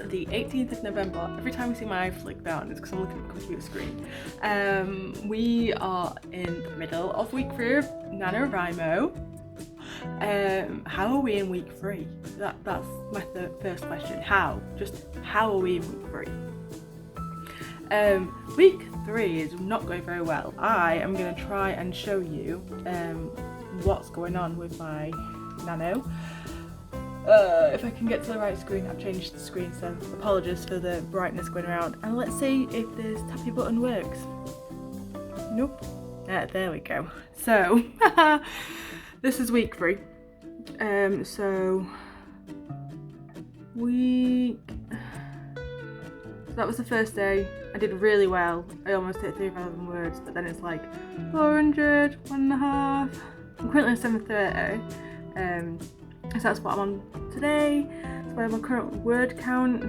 the 18th of November. Every time you see my eye flick down, it's because I'm looking at the computer screen. We are in the middle of week 3 of NaNoWriMo. How are we in week 3? That's my first question. How are we in week 3? Week 3 is not going very well. I am going to try and show you what's going on with my NaNo. If I can get to the right screen. I've changed the screen, so apologies for the brightness going around. And let's see if this tappy button works. Nope. There we go. So this is week 3. So that was the first day. I did really well. I almost hit 3,000 words, but then it's like 400, 1.5. I'm currently on 730. So that's what I'm on today. That's where my current word count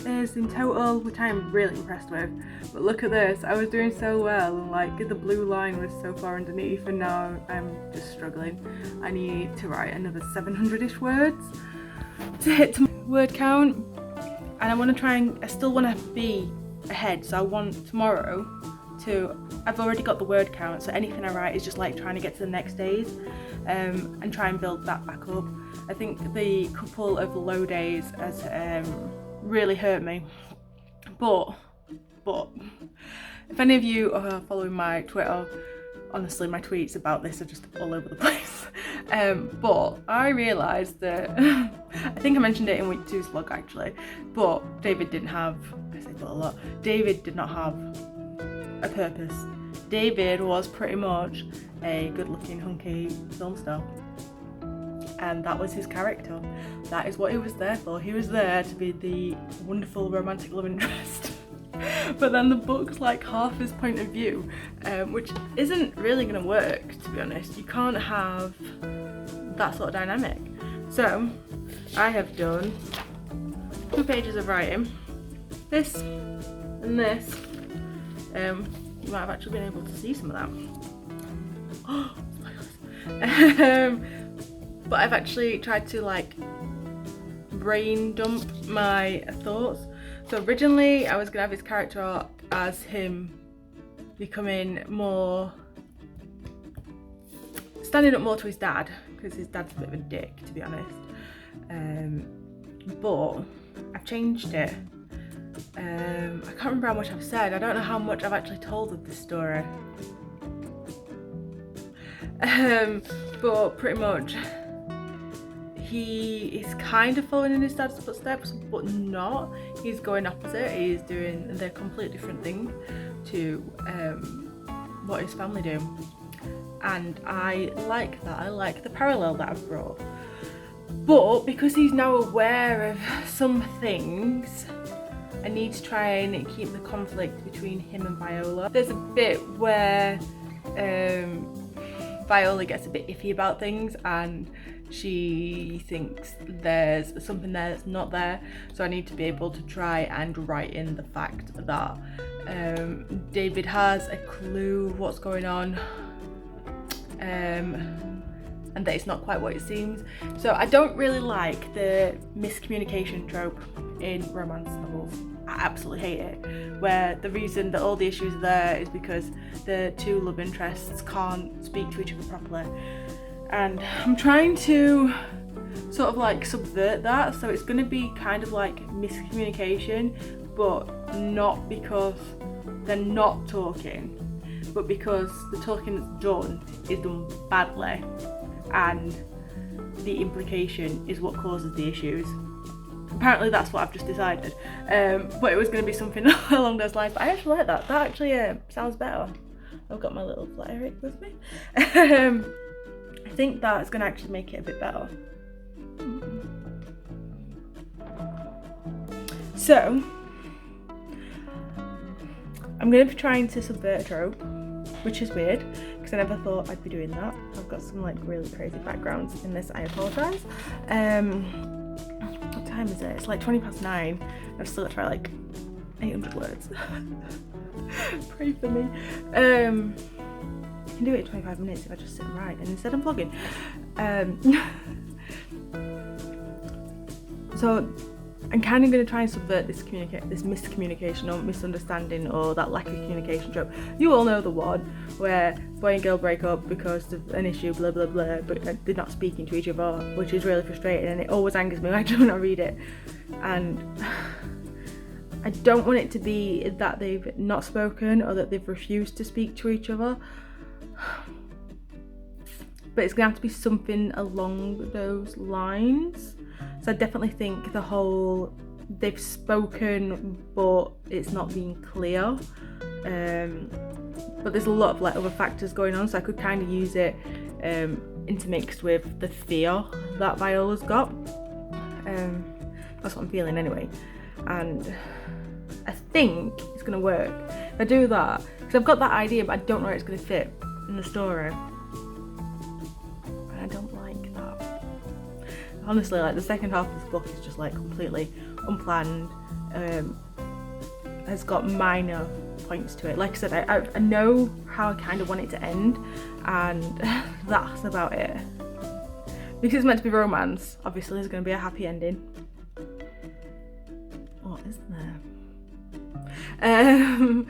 is in total, which I am really impressed with. But look at this, I was doing so well, and like the blue line was so far underneath, and now I'm just struggling. I need to write another 700-ish words to hit my word count, and I want to try and, I still want to be ahead, so I want tomorrow to, I've already got the word count, so anything I write is just like trying to get to the next days and try and build that back up. I think the couple of low days has really hurt me, but if any of you are following my Twitter, honestly my tweets about this are just all over the place. But I realised that I think I mentioned it in week 2's vlog actually, but David didn't have, I say but a lot, David did not have a purpose. David was pretty much a good looking hunky film star, and that was his character. That is what he was there for. He was there to be the wonderful romantic love interest. But then the book's like half his point of view, which isn't really going to work, to be honest. You can't have that sort of dynamic. So I have done 2 pages of writing, this and this. You might have actually been able to see some of that. Oh, but I've actually tried to like brain dump my thoughts. So originally I was gonna have his character arc as him becoming more, standing up more to his dad, because his dad's a bit of a dick, to be honest. But I've changed it. I can't remember how much I've said. I don't know how much I've actually told of this story. But pretty much he is kind of following in his dad's footsteps, but not. He's going opposite. He's doing the complete different thing to what his family do, and I like that. I like the parallel that I've brought. But because he's now aware of some things, I need to try and keep the conflict between him and Viola. There's a bit where Viola gets a bit iffy about things, and she thinks there's something there that's not there. So I need to be able to try and write in the fact that David has a clue of what's going on, and that it's not quite what it seems. So I don't really like the miscommunication trope in romance novels. I absolutely hate it, where the reason that all the issues are there is because the 2 love interests can't speak to each other properly. And I'm trying to sort of like subvert that, so it's going to be kind of like miscommunication, but not because they're not talking, but because the talking that's done is done badly, and the implication is what causes the issues. Apparently that's what I've just decided, but it was going to be something along those lines. But I actually like that. That actually sounds better. I've got my little flat Eric with me. I think that's going to actually make it a bit better. So I'm going to be trying to subvert a trope, which is weird because I never thought I'd be doing that. I've got some like really crazy backgrounds in this. I apologise. What time is it? It's like 9:20. I've still got to write like 800 words. Pray for me. I can do it in 25 minutes if I just sit and write, and instead I'm vlogging. So I'm kind of going to try and subvert this miscommunication or misunderstanding or that lack of communication trope. You all know the one where boy and girl break up because of an issue, blah blah blah, but they're not speaking to each other, which is really frustrating, and it always angers me when I read it. And I don't want it to be that they've not spoken or that they've refused to speak to each other, but it's gonna have to be something along those lines. So I definitely think the whole they've spoken but it's not being clear, but there's a lot of like other factors going on, so I could kind of use it intermixed with the fear that Viola's got. That's what I'm feeling anyway, and I think it's gonna work if I do that, because I've got that idea but I don't know where it's gonna fit in the story, and I don't like that. Honestly, like the second half of this book is just like completely unplanned, has got minor points to it. Like I said, I know how I kind of want it to end, and that's about it. Because it's meant to be romance, obviously there's going to be a happy ending. What is there? I'm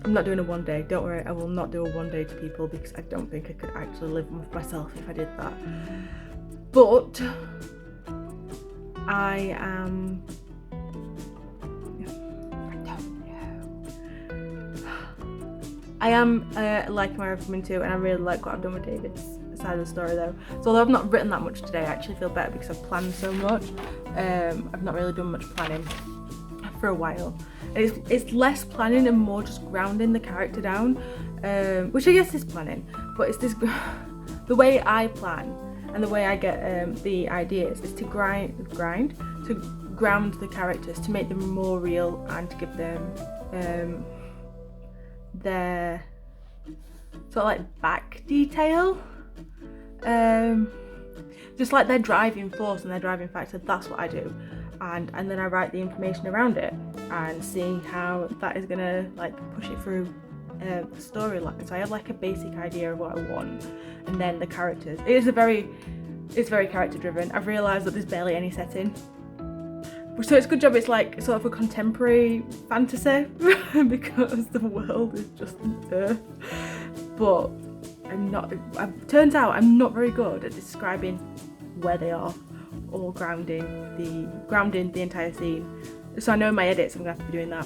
not doing a one day, don't worry, I will not do a one day to people, because I don't think I could actually live with myself if I did that. But I am, liking where I've come into, and I really like what I've done with David's side of the story though. So although I've not written that much today, I actually feel better because I've planned so much. I've not really done much planning for a while. It's less planning and more just grounding the character down, which I guess is planning, but it's this the way I plan and the way I get the ideas is to ground the characters, to make them more real and to give them their sort of like back detail, just like their driving force and their driving factor. That's what I do, and then I write the information around it and see how that is gonna like push it through the storyline. So I have like a basic idea of what I want, and then the characters. It's very character driven. I've realised that there's barely any setting, so it's a good job it's like sort of a contemporary fantasy because the world is just an earth. But turns out I'm not very good at describing where they are or grounding the entire scene. So I know in my edits I'm gonna have to be doing that.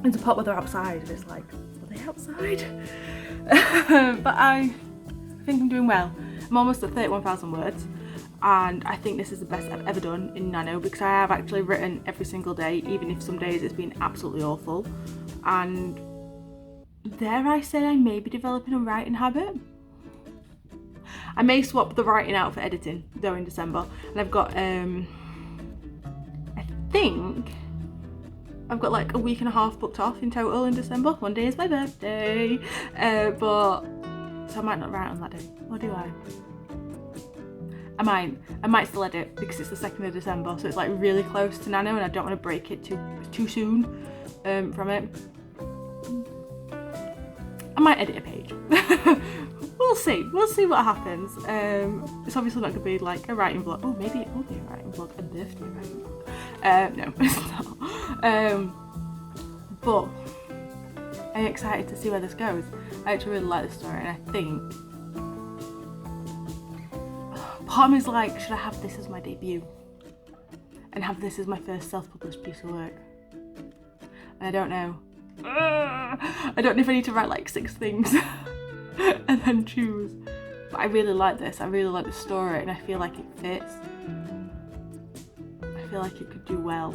And the part where they're outside, and it's like, are they outside? But I think I'm doing well. I'm almost at 31,000 words, and I think this is the best I've ever done in NaNo, because I have actually written every single day, even if some days it's been absolutely awful. And dare I say, I may be developing a writing habit. I may swap the writing out for editing though in December, and I've got I think I've got like a week and a half booked off in total in December. One day is my birthday, but so I might not write on that day, or do I? I might still edit because it's the 2nd of December, so it's like really close to NaNo, and I don't want to break it too soon from it. I might edit a page. We'll see what happens. It's obviously not gonna be like a writing vlog. Oh, maybe it will be a writing vlog, a birthday writing vlog. No, it's not. But I'm excited to see where this goes. I actually really like this story, and I think part of me is like, should I have this as my debut and have this as my first self-published piece of work? And I don't know. I don't know if I need to write like 6 things and then choose. But I really like this. I really like the story, and I feel like it fits. I feel like it could do well.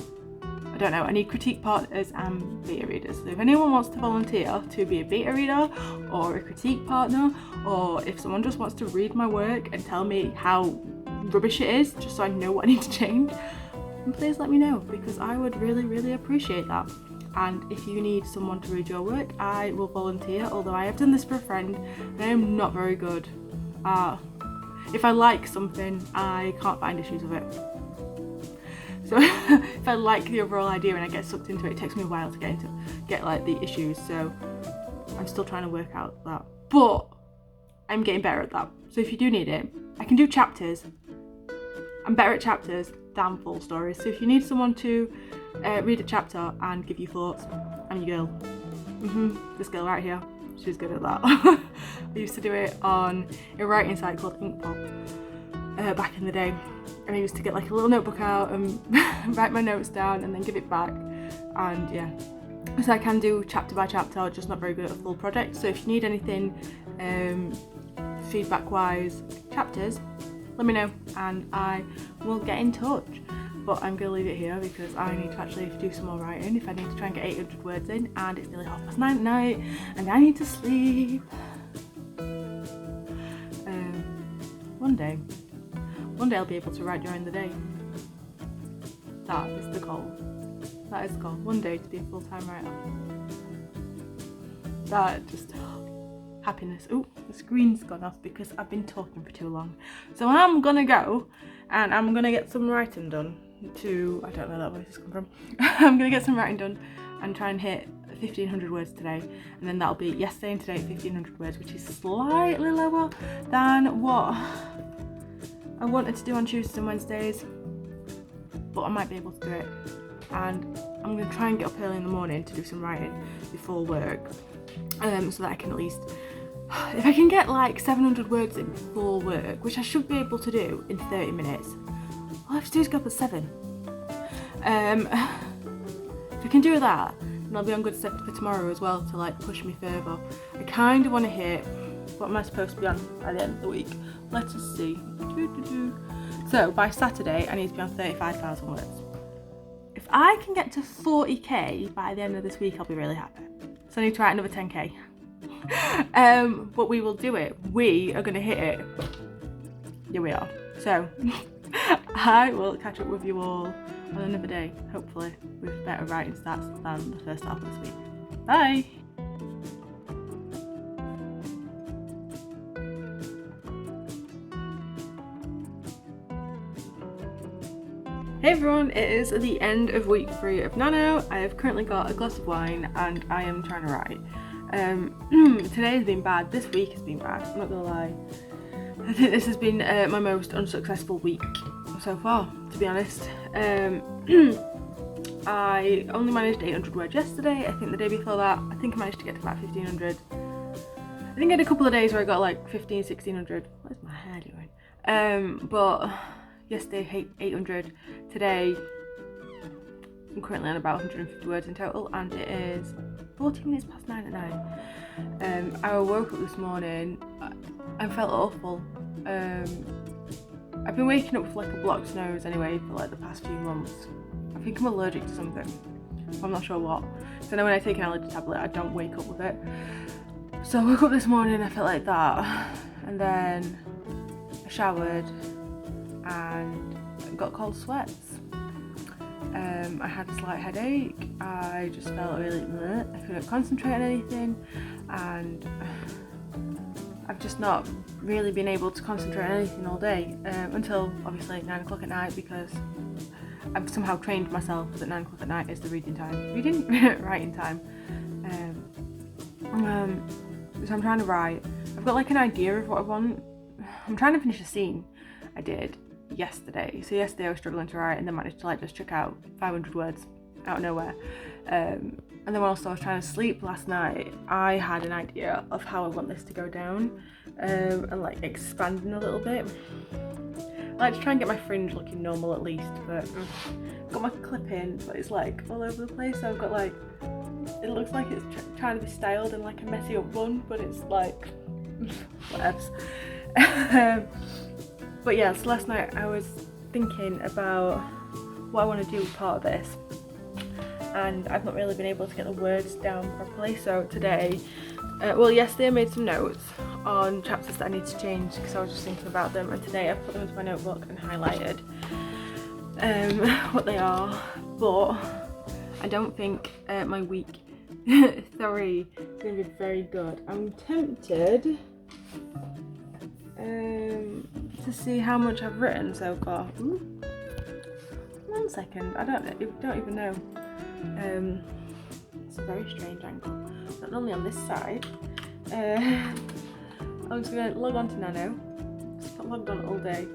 I don't know. I need critique partners and beta readers. So if anyone wants to volunteer to be a beta reader or a critique partner, or if someone just wants to read my work and tell me how rubbish it is, just so I know what I need to change, then please let me know, because I would really, really appreciate that. And if you need someone to read your work, I will volunteer, although I have done this for a friend and I am not very good. If I like something, I can't find issues with it. So if I like the overall idea and I get sucked into it, it takes me a while to get like the issues. So I'm still trying to work out that, but I'm getting better at that. So if you do need it, I can do chapters. I'm better at chapters damn full stories. So if you need someone to read a chapter and give you thoughts, I'm your girl. This girl right here, she's good at that. I used to do it on a writing site called Inkpop back in the day, and I used to get like a little notebook out and write my notes down and then give it back, and yeah. So I can do chapter by chapter, just not very good at a full project. So if you need anything feedback wise, chapters, let me know and I will get in touch. But I'm going to leave it here because I need to actually do some more writing if I need to try and get 800 words in, and it's nearly 9:30 at night and I need to sleep. One day I'll be able to write during the day. That is the goal. That is the goal. One day to be a full-time writer. That just happiness. Oh, the screen's gone off because I've been talking for too long. So I'm gonna go and I'm gonna get some writing done to, I don't know where that voice has come from. I'm gonna get some writing done and try and hit 1500 words today, and then that'll be yesterday and today at 1500 words, which is slightly lower than what I wanted to do on Tuesdays and Wednesdays, but I might be able to do it. And I'm going to try and get up early in the morning to do some writing before work, so that I can at least, if I can get like 700 words in before work, which I should be able to do in 30 minutes, all I have to do is go up at 7. If I can do that, then I'll be on good stead for tomorrow as well to like push me further. I kind of want to hit, what am I supposed to be on by the end of the week? Let us see. So by Saturday I need to be on 35,000 words. If I can get to 40k by the end of this week, I'll be really happy. So I need to write another 10k. But we will do it. We are going to hit it. Here we are. So I will catch up with you all on another day, hopefully with better writing stats than the first half of this week. Bye! Hey everyone, it is the end of week 3 of NaNo. I have currently got a glass of wine and I am trying to write. Today has been bad, this week has been bad, I'm not gonna lie. I think this has been my most unsuccessful week so far, to be honest. I only managed 800 words yesterday. I think the day before that, I think I managed to get to about 1500. I think I had a couple of days where I got like 1600. What is my hair doing? But yesterday 800, today I'm currently on about 150 words in total, and it is 14 minutes past 9 at night. I woke up this morning, I felt awful. I've been waking up with like a blocked nose anyway for like the past few months. I think I'm allergic to something, I'm not sure what. So now when I take an allergy tablet I don't wake up with it. So I woke up this morning and I felt like that, and then I showered and got cold sweats. I had a slight headache, I just felt really I couldn't concentrate on anything, and I've just not really been able to concentrate on anything all day until obviously 9 o'clock at night, because I've somehow trained myself that 9 o'clock at night is the writing time. So I'm trying to write. I've got like an idea of what I want. I'm trying to finish a scene I did yesterday. So yesterday I was struggling to write and then managed to like just chuck out 500 words out of nowhere. And then whilst I was trying to sleep last night, I had an idea of how I want this to go down, and like expanding a little bit. I like to try and get my fringe looking normal at least, but I've got my clip in, but it's like all over the place. So I've got like, it looks like it's trying to be styled in like a messy up bun, but it's like whatevs. But yeah, so last night I was thinking about what I want to do with part of this, and I've not really been able to get the words down properly. So today, yesterday I made some notes on chapters that I need to change because I was just thinking about them, and today I put them into my notebook and highlighted what they are. But I don't think my week 3 is going to be very good. I'm tempted to see how much I've written so far. Ooh. 1 second, I don't even know. It's a very strange angle. Not only on this side. I'm just going to log on to NaNo. I've logged on all day.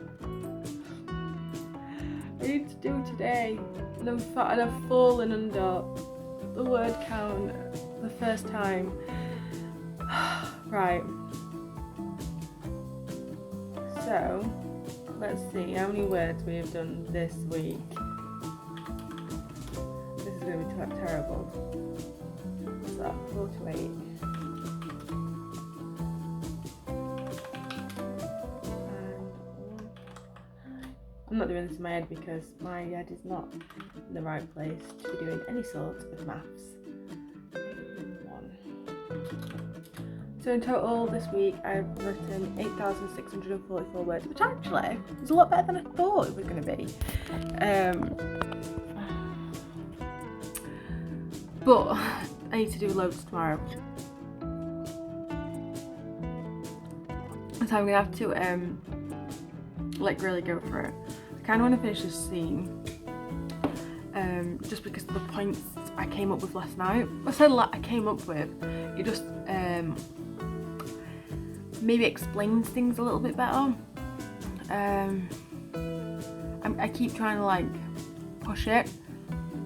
need to do today. And I've fallen under the word count the first time. Right. So, let's see how many words we have done this week. This is going to be terrible. What's that? 4 to 8. I'm not doing this in my head because my head is not in the right place to be doing any sort of maths. 1. So in total this week I've written 8,644 words, which actually is a lot better than I thought it was going to be. But I need to do loads tomorrow. So I'm going to have to like really go for it. I kind of want to finish this scene just because of the points I came up with last night. I said I came up with, it just maybe explains things a little bit better. I keep trying to like push it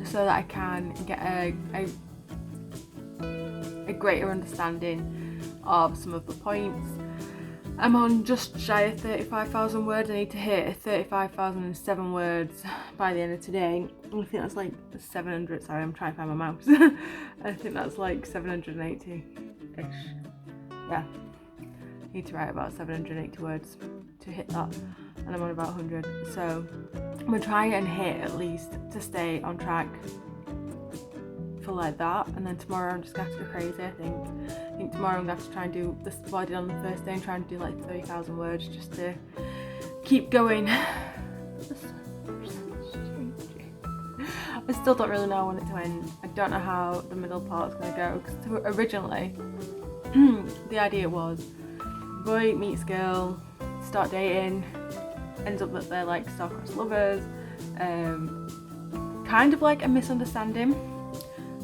so that I can get a greater understanding of some of the points. I'm on just shy of 35,000 words. I need to hit 35,007 words by the end of today. I think that's like 700, sorry, I'm trying to find my mouse. I think that's like 780-ish. Yeah, I need to write about 780 words to hit that, and I'm on about 100. So I'm gonna try and hit at least to stay on track for like that, and then tomorrow I'm just gonna have to go crazy. I think tomorrow I'm gonna have to try and do this what I did on the first day and try and do like 30,000 words just to keep going. I still don't really know when it to end. I don't know how the middle part's gonna go, because originally the idea was boy meets girl, start dating, ends up that they're like star-crossed lovers, kind of like a misunderstanding.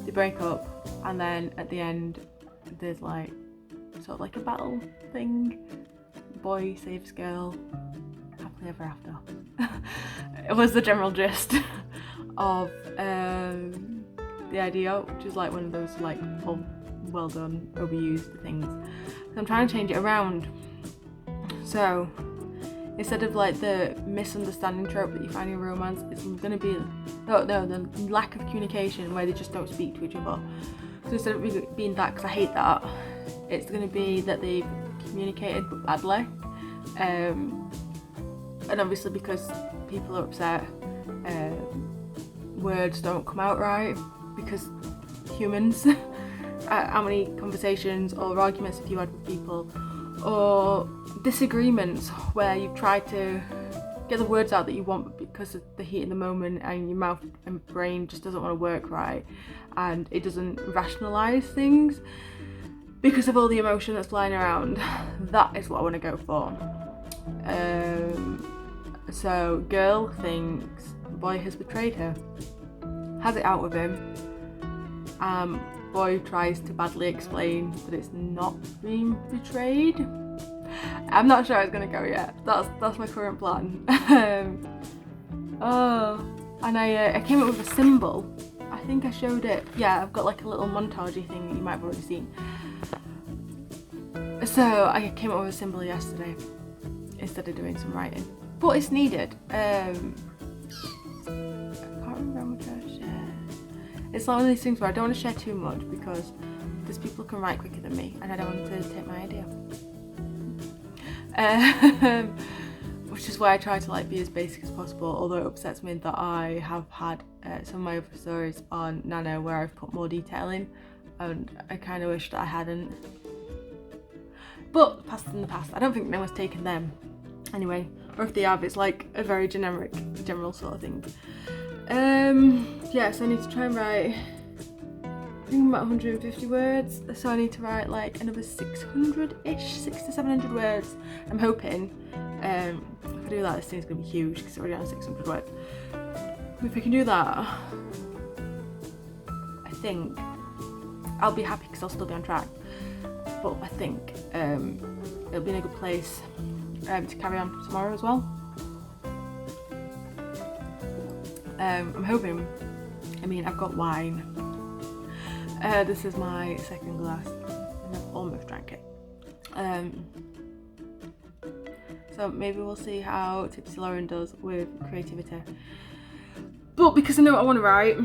They break up, and then at the end there's like sort of like a battle thing. Boy saves girl, happily ever after. It was the general gist of the idea, which is like one of those like well done, overused things. So I'm trying to change it around. So instead of like the misunderstanding trope that you find in romance, it's going to be the lack of communication where they just don't speak to each other. So instead of being that, because I hate that, it's going to be that they've communicated but badly, and obviously because people are upset, words don't come out right, because humans. How many conversations or arguments have you had with people, or disagreements where you've tried to get the words out that you want, but because of the heat in the moment and your mouth and brain just doesn't want to work right, and it doesn't rationalise things because of all the emotion that's flying around. That is what I want to go for. So girl thinks boy has betrayed her, has it out with him. Boy tries to badly explain that it's not being betrayed. I'm not sure how it's gonna go yet. That's my current plan. And I came up with a symbol. I think I showed it. Yeah, I've got like a little montagey thing that you might have already seen. So I came up with a symbol yesterday instead of doing some writing, but it's needed. I can't remember how much I shared. It's like one of these things where I don't want to share too much because there's people who can write quicker than me, and I don't want to take my idea. Which is why I try to like be as basic as possible, although it upsets me that I have had some of my other stories on NaNo where I've put more detail in, and I kind of wish that I hadn't. But past in the past, I don't think no one's taken them anyway, or if they have, it's like a very general sort of thing. Yeah, so I need to try and write, I think about 150 words, so I need to write like another 600-ish, 600 to 700 words. I'm hoping, if I do that, this thing's going to be huge because it's already on 600 words. If we can do that, I think I'll be happy because I'll still be on track. But I think it'll be in a good place to carry on tomorrow as well. I'm hoping, I mean, I've got wine. This is my second glass and I've almost drank it. So maybe we'll see how Tipsy Lauren does with creativity. But because I know what I want to write,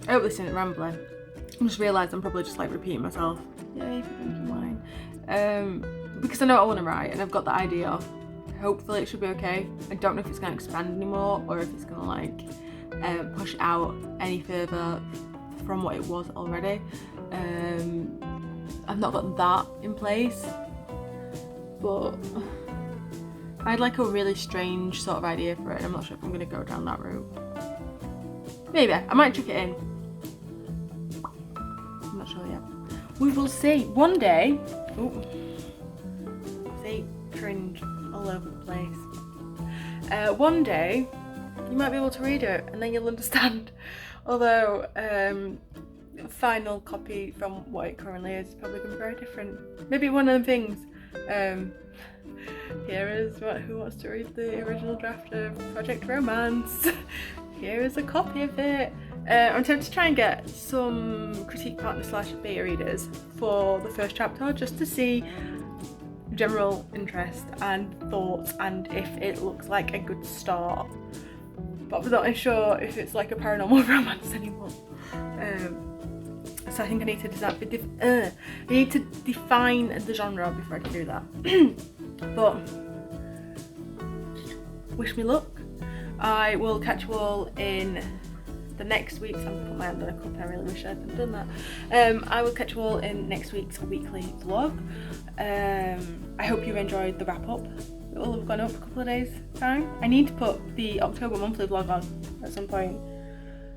I hope this isn't rambling. I just realised I'm probably just like repeating myself. Yay for drinking wine. Because I know what I want to write and I've got the idea. Hopefully it should be okay. I don't know if it's going to expand anymore or if it's going to like push it out any further from what it was already. I've not got that in place, but I had like a really strange sort of idea for it. I'm not sure if I'm going to go down that route. Maybe. I might chuck it in. I'm not sure yet. We will see. One day... Ooh. See? Cringe all over the place. One day, you might be able to read it and then you'll understand. Although, final copy from what it currently is probably going to be very different. Maybe one of them things. Here is who wants to read the original draft of Project Romance. Here is a copy of it. I'm tempted to try and get some critique partner / beta readers for the first chapter just to see general interest and thoughts and if it looks like a good start. But I'm not sure if it's like a paranormal romance anymore. So I think I need to define the genre before I can do that. But wish me luck. I will catch you all in the next week's. I'm gonna put my hand on a cup. I really wish I hadn't done that. I will catch you all in next week's weekly vlog. I hope you enjoyed the wrap up. It will have gone up a couple of days time. I need to put the October monthly vlog on at some point,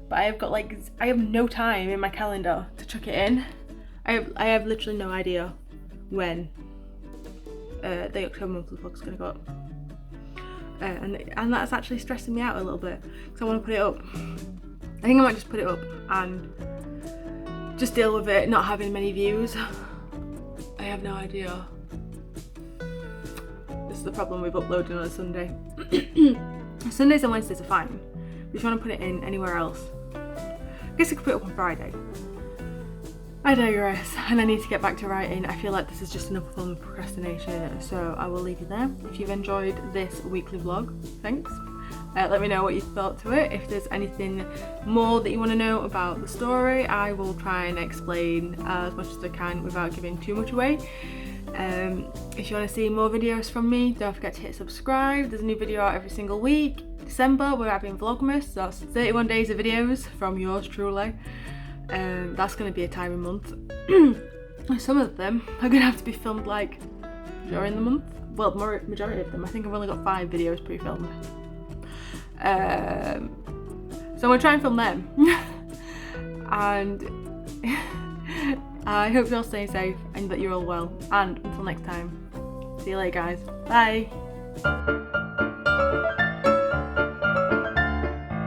but I have no time in my calendar to chuck it in. I have literally no idea when the October monthly vlog is gonna go up. And that's actually stressing me out a little bit because I want to put it up. I think I might just put it up and just deal with it not having many views. I have no idea. This is the problem with uploading on a Sunday. Sundays and Wednesdays are fine, but if you want to put it in anywhere else, I guess I could put it up on Friday. I digress, and I need to get back to writing. I feel like this is just another form of procrastination, so I will leave you there. If you've enjoyed this weekly vlog, thanks. Let me know what you thought to it. If there's anything more that you want to know about the story, I will try and explain as much as I can without giving too much away. If you want to see more videos from me, don't forget to hit subscribe. There's a new video out every single week. December, we're having Vlogmas, so that's 31 days of videos from yours truly. That's going to be a tiring month. Some of them are going to have to be filmed like during the month. Well, majority of them. I think I've only got 5 videos pre-filmed. So I'm going to try and film them. And I hope you're all staying safe and that you're all well. And until next time, see you later guys. Bye.